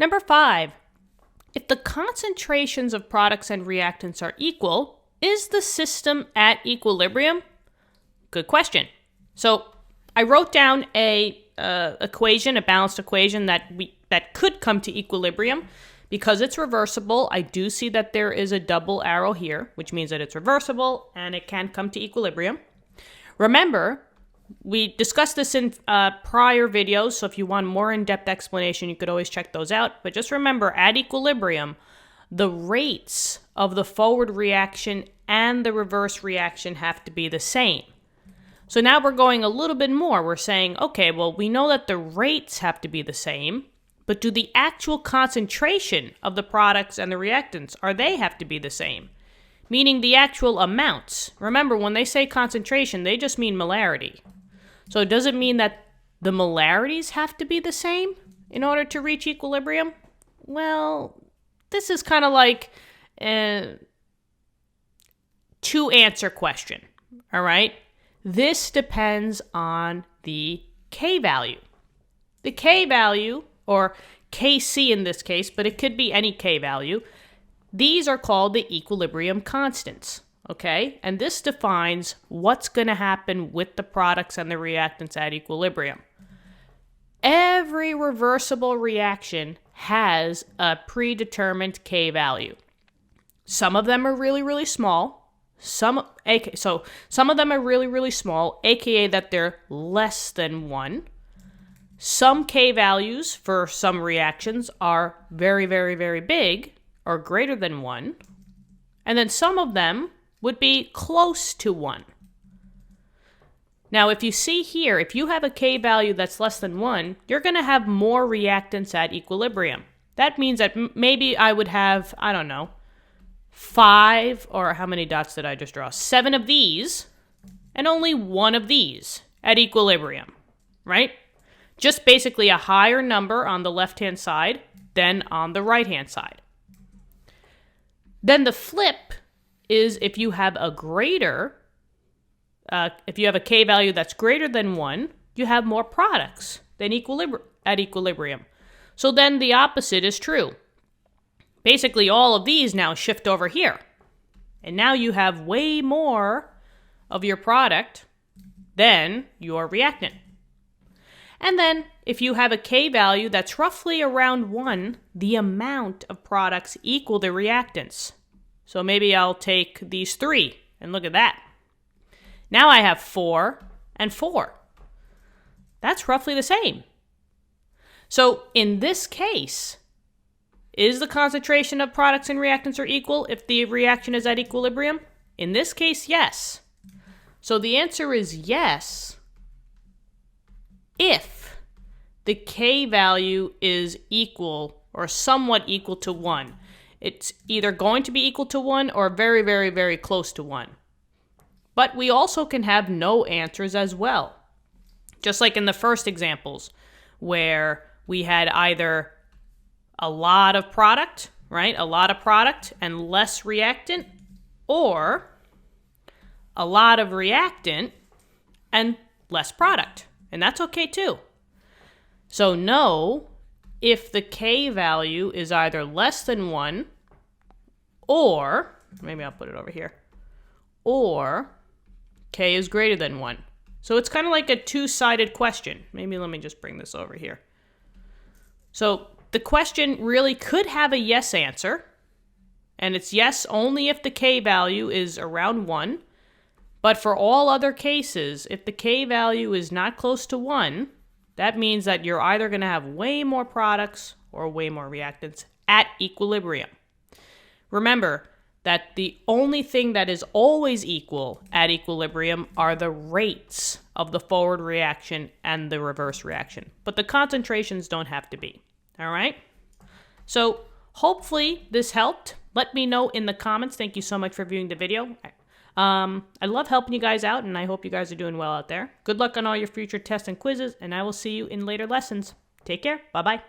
Number 5, if the concentrations of products and reactants are equal, is the system at equilibrium? Good question. So I wrote down a balanced equation that could come to equilibrium. Because it's reversible, I do see that there is a double arrow here, which means that it's reversible and it can come to equilibrium. Remember, we discussed this in prior videos, so if you want more in-depth explanation, you could always check those out. But just remember, at equilibrium, the rates of the forward reaction and the reverse reaction have to be the same. So now we're going a little bit more. We're saying, okay, well, we know that the rates have to be the same, but do the actual concentration of the products and the reactants, they have to be the same? Meaning the actual amounts. Remember, when they say concentration, they just mean molarity. So does it mean that the molarities have to be the same in order to reach equilibrium? Well, this is kind of like a two-answer question, all right? This depends on the K value. The K value, or Kc in this case, but it could be any K value, these are called the equilibrium constants, okay? And this defines what's going to happen with the products and the reactants at equilibrium. Every reversible reaction has a predetermined K value. Some of them are really, really small. Some of them are really, really small, aka that they're less than 1. Some K values for some reactions are very, very, very big, or greater than 1. And then some of them would be close to 1. Now, if you see here, if you have a K value that's less than 1, you're going to have more reactants at equilibrium. That means that maybe I would have, 5, or how many dots did I just draw? 7 of these, and only 1 of these at equilibrium, right? Just basically a higher number on the left-hand side than on the right-hand side. Then the flip is if you have a K value that's greater than 1, you have more products than at equilibrium. So then the opposite is true. Basically, all of these now shift over here. And now you have way more of your product than your reactant. And then, if you have a K value that's roughly around 1, the amount of products equal the reactants. So maybe I'll take these 3, and look at that. Now I have 4 and 4. That's roughly the same. So in this case, is the concentration of products and reactants are equal if the reaction is at equilibrium? In this case, yes. So the answer is yes, if the K value is equal or somewhat equal to 1. It's either going to be equal to 1 or very, very, very close to 1. But we also can have no answers as well. Just like in the first examples, where we had either a lot of product, right? A lot of product and less reactant, or a lot of reactant and less product. And that's okay too. So no, if the K value is either less than 1, or, maybe I'll put it over here, or K is greater than 1. So it's kind of like a two-sided question. Maybe let me just bring this over here. So the question really could have a yes answer, and it's yes only if the K value is around 1. But for all other cases, if the K value is not close to 1, that means that you're either going to have way more products or way more reactants at equilibrium. Remember that the only thing that is always equal at equilibrium are the rates of the forward reaction and the reverse reaction. But the concentrations don't have to be. All right? So hopefully this helped. Let me know in the comments. Thank you so much for viewing the video. I love helping you guys out, and I hope you guys are doing well out there. Good luck on all your future tests and quizzes, and I will see you in later lessons. Take care. Bye-bye.